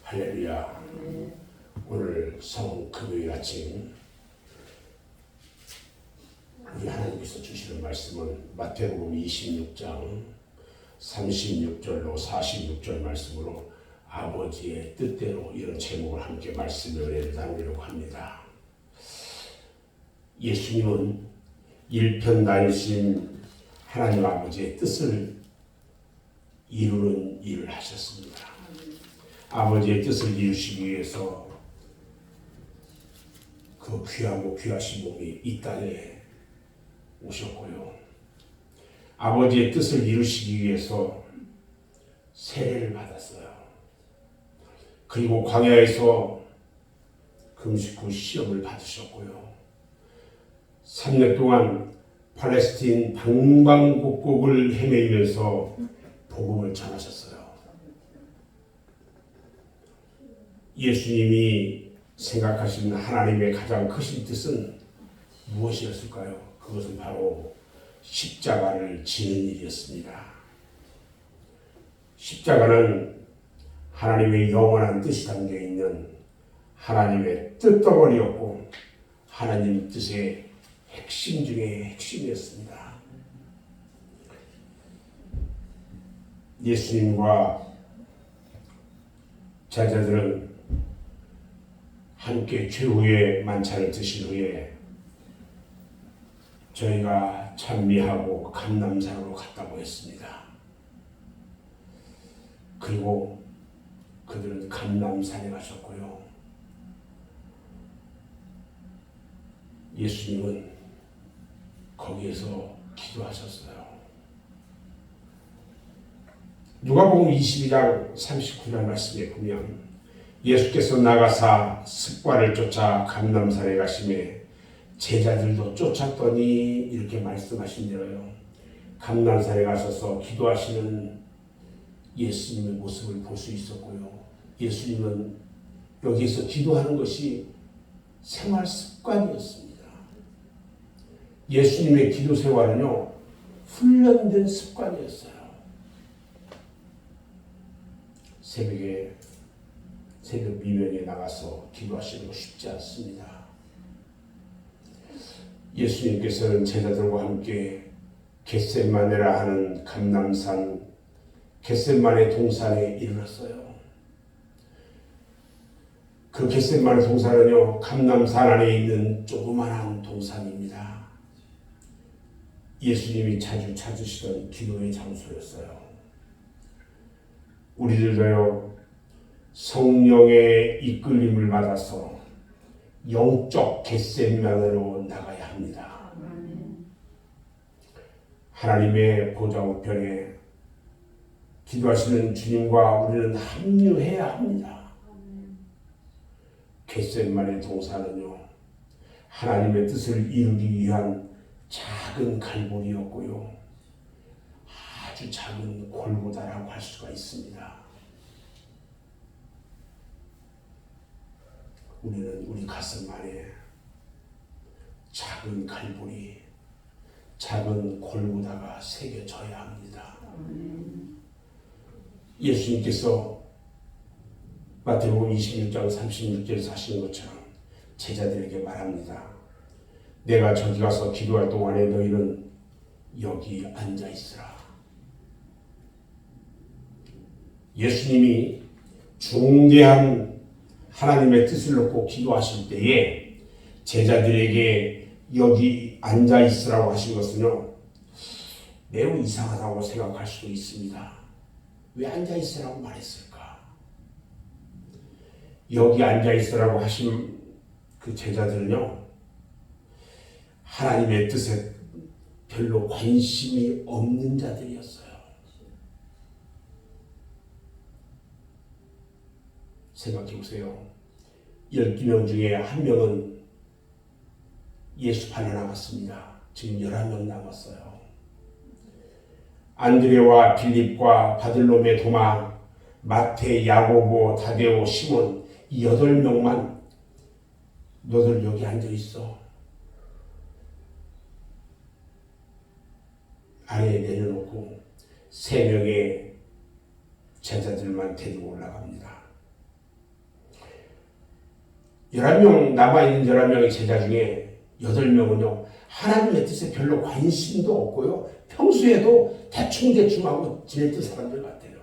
할렐루야. 오늘 성 금요일 아침 우리 하나님께서 주시는 말씀은 마태복음 26장 36절로 46절 말씀으로 아버지의 뜻대로 이런 제목을 함께 말씀의 은혜를 나누려고 합니다. 예수님은 일편단심 하나님 아버지의 뜻을 이루는 일을 하셨습니다. 아버지의 뜻을 이루시기 위해서 그 귀하고 귀하신 몸이 이 땅에 오셨고요. 아버지의 뜻을 이루시기 위해서 세례를 받았어요. 그리고 광야에서 금식 후 시험을 받으셨고요. 3년 동안 팔레스틴 방방곡곡을 헤매면서 복음을 전하셨어요. 예수님이 생각하신 하나님의 가장 크신 뜻은 무엇이었을까요? 그것은 바로 십자가를 지는 일이었습니다. 십자가는 하나님의 영원한 뜻이 담겨있는 하나님의 뜻덩어리였고 하나님 뜻의 핵심 중에 핵심이었습니다. 예수님과 제자들은 함께 최후의 만찬을 드신 후에 저희가 찬미하고 감람산으로 갔다고 했습니다. 그리고 그들은 감람산에 가셨고요. 예수님은 거기에서 기도하셨어요. 누가복음 22장 39절 말씀에 보면 예수께서 나가사 습과를 쫓아 감람산에 가시매 제자들도 쫓았더니 이렇게 말씀하신대로요. 감람산에 가셔서 기도하시는 예수님의 모습을 볼 수 있었고요. 예수님은 여기서 기도하는 것이 생활 습관이었습니다. 예수님의 기도 생활은요, 훈련된 습관이었어요. 새벽 미명에 나가서 기도하시는 거 쉽지 않습니다. 예수님께서는 제자들과 함께 겟세마네라 하는 감람산 겟세마네 동산에 이르렀어요. 그 겟세마네 동산은요, 감람산 안에 있는 조그마한 동산입니다. 예수님이 자주 찾으시던 기도의 장소였어요. 우리들도요, 성령의 이끌림을 받아서 영적 겟세마네로 나가야 합니다. 하나님의 보좌 우편에 기도하시는 주님과 우리는 합류해야 합니다. 겟세마네 동산은요, 하나님의 뜻을 이루기 위한 작은 갈보리였고요, 아주 작은 골고다라고 할 수가 있습니다. 우리는 우리 가슴 안에 작은 갈보리, 작은 골고다가 새겨져야 합니다. 예수님께서 마태복음 26장 36절에서 하시는 것처럼 제자들에게 말합니다. 내가 저기 가서 기도할 동안에 너희는 여기 앉아 있으라. 예수님이 중대한 하나님의 뜻을 놓고 기도하실 때에 제자들에게 여기 앉아 있으라고 하신 것은요, 매우 이상하다고 생각할 수도 있습니다. 왜 앉아 있으라고 말했을까? 여기 앉아 있으라고 하신 그 제자들은요, 하나님의 뜻에 별로 관심이 없는 자들이었어요. 생각해 보세요. 12명 중에 한 명은 예수판에 남았습니다. 지금 11명 남았어요. 안드레와 빌립과 바들로메 도마, 마태, 야고보, 다데오, 시몬, 이 8명만 너들 여기 앉아 있어. 아래에 내려놓고 3명의 제자들만 데리고 올라갑니다. 11명 남아있는 11명의 제자 중에 8명은요 하나님의 뜻에 별로 관심도 없고요 평소에도 대충대충 하고 지냈던 사람들 같아요.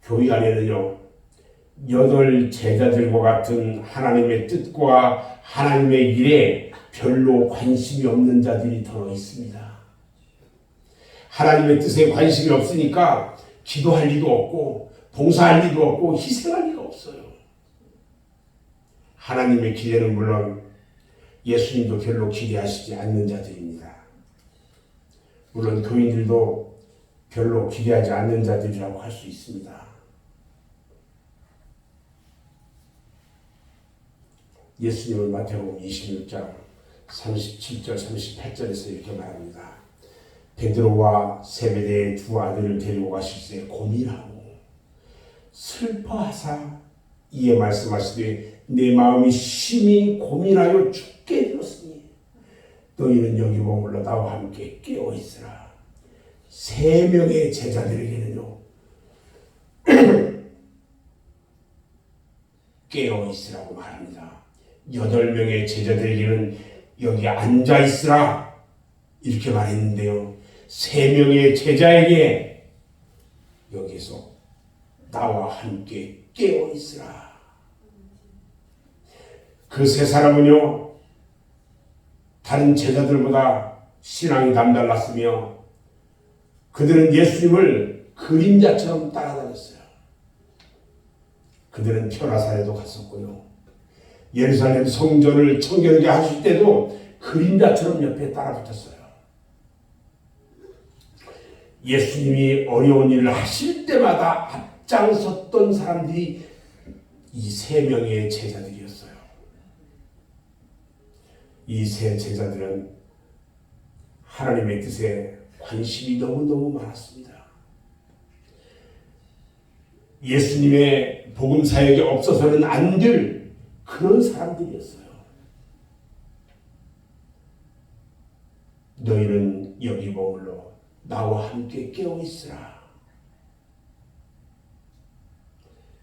교회 안에는요 8 제자들과 같은 하나님의 뜻과 하나님의 일에 별로 관심이 없는 자들이 더 있습니다. 하나님의 뜻에 관심이 없으니까 기도할 리도 없고 봉사할 리도 없고 희생할 리가 없어요. 하나님의 기대는 물론 예수님도 별로 기대하시지 않는 자들입니다. 물론 교인들도 별로 기대하지 않는 자들이라고 할 수 있습니다. 예수님은 마태복음 26장 37절 38절에서 이렇게 말합니다. 베드로와 세베대의 2 아들을 데리고 가실 때 고민하고 슬퍼하사 이에 말씀하시되 내 마음이 심히 고민하여 죽게 되었으니 너희는 여기 머물러 나와 함께 깨어있으라. 3명의 제자들에게는요 깨어있으라고 말합니다. 8명의 제자들에게는 여기 앉아있으라 이렇게 말했는데요 3명의 제자에게 여기서 나와 함께 깨어있으라. 그 3사람은요 다른 제자들보다 신앙이 남달랐으며 그들은 예수님을 그림자처럼 따라다녔어요. 그들은 표라산에도 갔었고요 예루살렘 성전을 청결하게 하실 때도 그림자처럼 옆에 따라붙었어요. 예수님이 어려운 일을 하실 때마다 앞장섰던 사람들이 이 3명의 제자들이었어요. 이 3 제자들은 하나님의 뜻에 관심이 너무너무 많았습니다. 예수님의 복음 사역에 없어서는 안 될 그런 사람들이었어요. 너희는 여기 머물러 나와 함께 깨어있으라.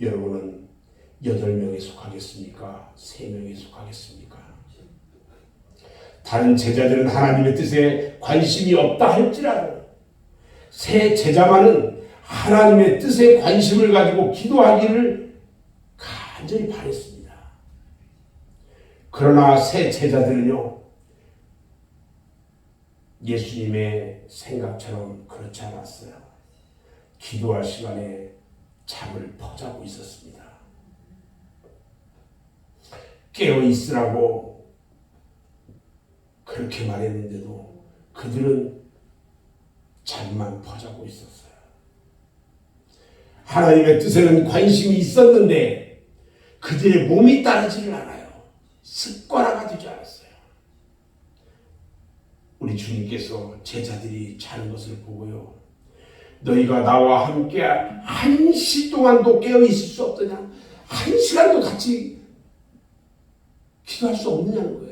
여러분은 8명에 속하겠습니까? 3명에 속하겠습니까? 다른 제자들은 하나님의 뜻에 관심이 없다 할지라도 3 제자만은 하나님의 뜻에 관심을 가지고 기도하기를 간절히 바랬습니다. 그러나 3 제자들은요 예수님의 생각처럼 그렇지 않았어요. 기도할 시간에 잠을 퍼자고 있었습니다. 깨어있으라고 그렇게 말했는데도 그들은 잠만 퍼자고 있었어요. 하나님의 뜻에는 관심이 있었는데 그들의 몸이 따르지를 않아요. 습관화가 되지 않았어요. 우리 주님께서 제자들이 자는 것을 보고요 너희가 나와 함께 1시 동안도 깨어있을 수 없더냐 1시간도 같이 기도할 수 없느냐는 거예요.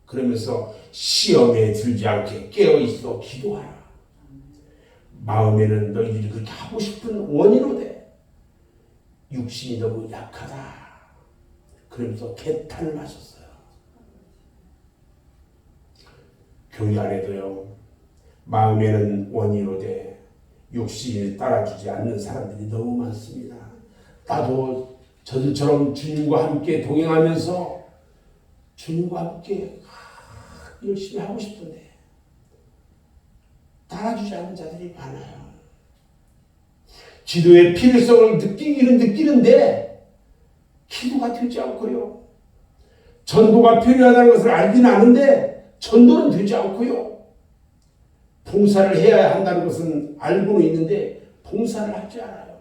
그러면서 시험에 들지 않게 깨어있어 기도하라. 마음에는 너희들이 그렇게 하고 싶은 원이로되 육신이 너무 약하다. 그러면서 개탄을 하셨어요. 교회 안에도요 마음에는 원이로되 육신이 따라주지 않는 사람들이 너무 많습니다. 나도 저들처럼 주님과 함께 동행하면서 주님과 함께 열심히 하고 싶은데 따라주지 않는 자들이 많아요. 기도의 필요성을 느끼기는 느끼는데 기도가 되지 않고요. 전도가 필요하다는 것을 알기는 아는데 전도는 되지 않고요. 봉사를 해야 한다는 것은 알고는 있는데 봉사를 하지 않아요.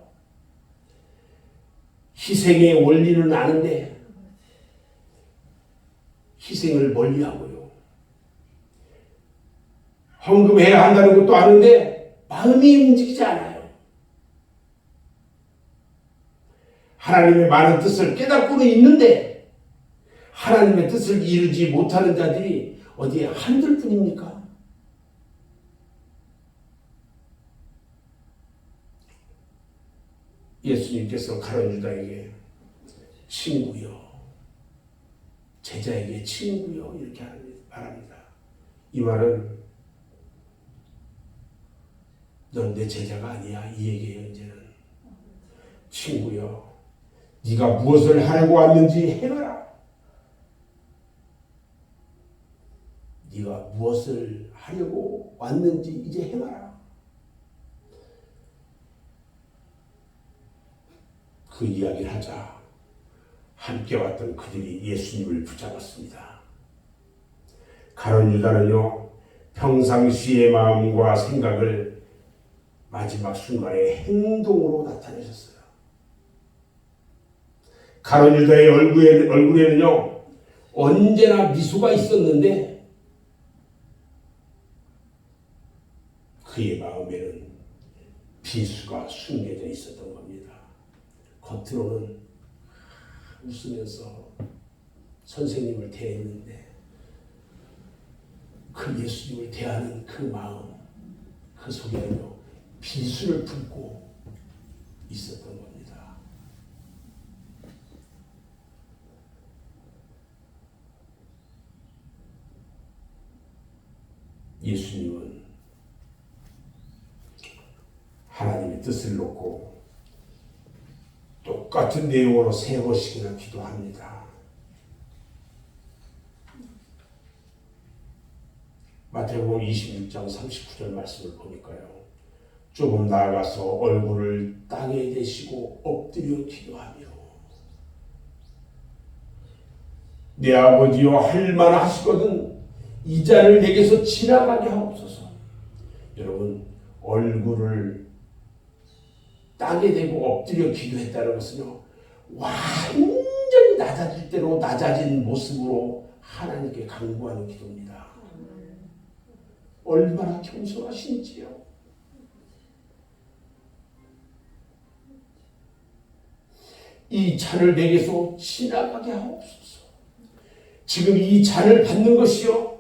희생의 원리는 아는데 희생을 멀리하고요. 헌금해야 한다는 것도 아는데 마음이 움직이지 않아요. 하나님의 많은 뜻을 깨닫고는 있는데 하나님의 뜻을 이루지 못하는 자들이 어디에 한둘 뿐입니까? 예수님께서 가룟 유다에게 친구여, 제자에게 친구여 이렇게 말합니다. 이 말은 넌 내 제자가 아니야 이 얘기예요. 이제는 친구여, 네가 무엇을 하려고 왔는지 행하라. 네가 무엇을 하려고 왔는지 이제 행하라. 그 이야기를 하자 함께 왔던 그들이 예수님을 붙잡았습니다. 가룟 유다는요, 평상시의 마음과 생각을 마지막 순간에 행동으로 나타내셨어요. 가룟 유다의 얼굴에는요, 언제나 미소가 있었는데 그의 마음에는 비수가 숨겨져 있었던 겁니다. 겉으로는 웃으면서 선생님을 대했는데 그 예수님을 대하는 그 마음, 그 속에는요, 비수를 품고 있었던 겁니다. 예수님은 하나님의 뜻을 놓고 똑같은 내용으로 3번씩이나 기도합니다. 마태복음 26장 39절 말씀을 보니까요, 조금 나아가서 얼굴을 땅에 대시고 엎드려 기도하며 내 아버지여 할 만하시거든 이 잔을 내게서 지나가게 하옵소서. 여러분, 얼굴을 땅에 대고 엎드려 기도했다는 것은요, 완전히 낮아질 대로 낮아진 모습으로 하나님께 간구하는 기도입니다. 얼마나 겸손하신지요. 이 잔을 내게서 지나가게 하옵소서. 지금 이 잔을 받는 것이요,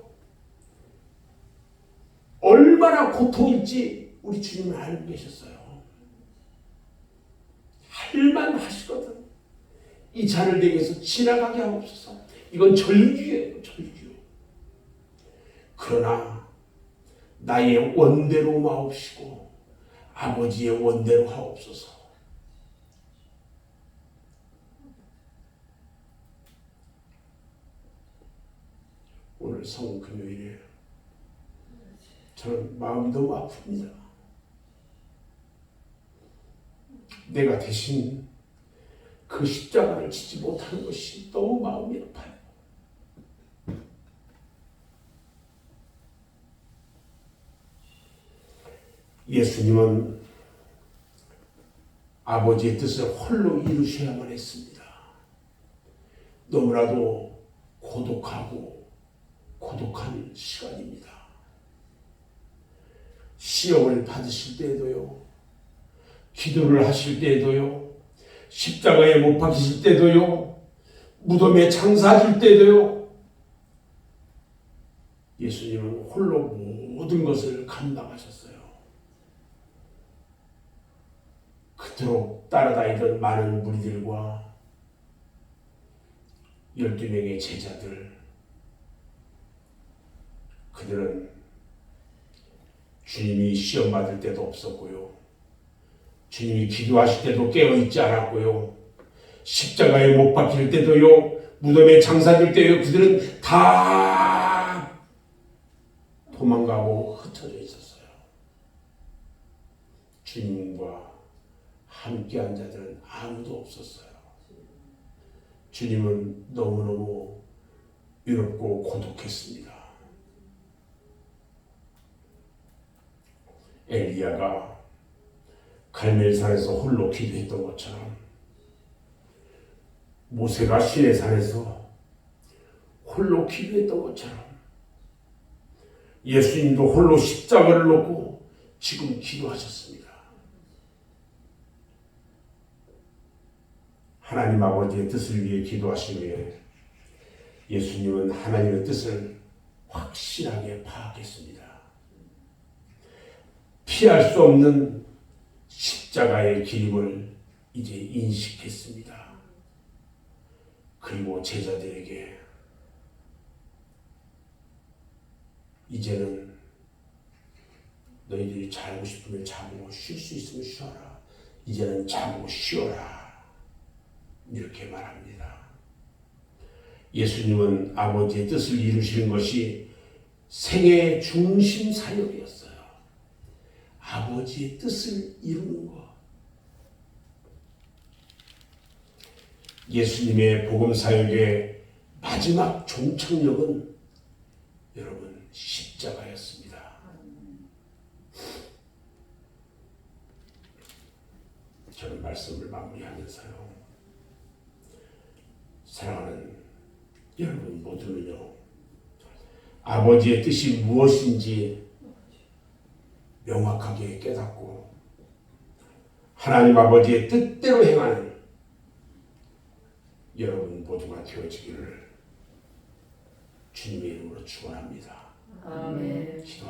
얼마나 고통일지 우리 주님은 알고 계셨어요. 할만 하시거든. 이 잔을 내게서 지나가게 하옵소서. 이건 절규예요, 절규. 그러나 나의 원대로 마옵시고 아버지의 원대로 하옵소서. 오늘 성금 금요일에 저는 마음이 너무 아픕니다. 내가 대신 그 십자가를 지지 못하는 것이 너무 마음이 아파요. 예수님은 아버지의 뜻을 홀로 이루셔야만 했습니다. 너무나도 고독한 시간입니다. 시험을 받으실 때에도요, 기도를 하실 때에도요, 십자가에 못 박히실 때도요, 무덤에 장사질 때도요, 예수님은 홀로 모든 것을 감당하셨어요. 그토록 따라다니던 많은 무리들과 12명의 제자들, 그들은 주님이 시험 받을 때도 없었고요, 주님이 기도하실 때도 깨어있지 않았고요, 십자가에 못 박힐 때도요, 무덤에 장사될 때요, 그들은 다 도망가고 흩어져 있었어요. 주님과 함께한 자들은 아무도 없었어요. 주님은 너무너무 외롭고 고독했습니다. 엘리야가 갈멜산에서 홀로 기도했던 것처럼, 모세가 시내산에서 홀로 기도했던 것처럼, 예수님도 홀로 십자가를 놓고 지금 기도하셨습니다. 하나님 아버지의 뜻을 위해 기도하시며 예수님은 하나님의 뜻을 확실하게 파악했습니다. 피할 수 없는 십자가의 길임을 이제 인식했습니다. 그리고 제자들에게 이제는 너희들이 자고 싶으면 자고 쉴 수 있으면 쉬어라. 이제는 자고 쉬어라. 이렇게 말합니다. 예수님은 아버지의 뜻을 이루시는 것이 생애의 중심 사역이었어요. 아버지의 뜻을 이루는 것. 예수님의 복음 사역의 마지막 종착역은 여러분 십자가였습니다. 저는 말씀을 마무리하면서요. 사랑하는 여러분 모두는요. 아버지의 뜻이 무엇인지 명확하게 깨닫고 하나님 아버지의 뜻대로 행하는 여러분 모두가 되어지기를 주님의 이름으로 축원합니다. 아멘. 기도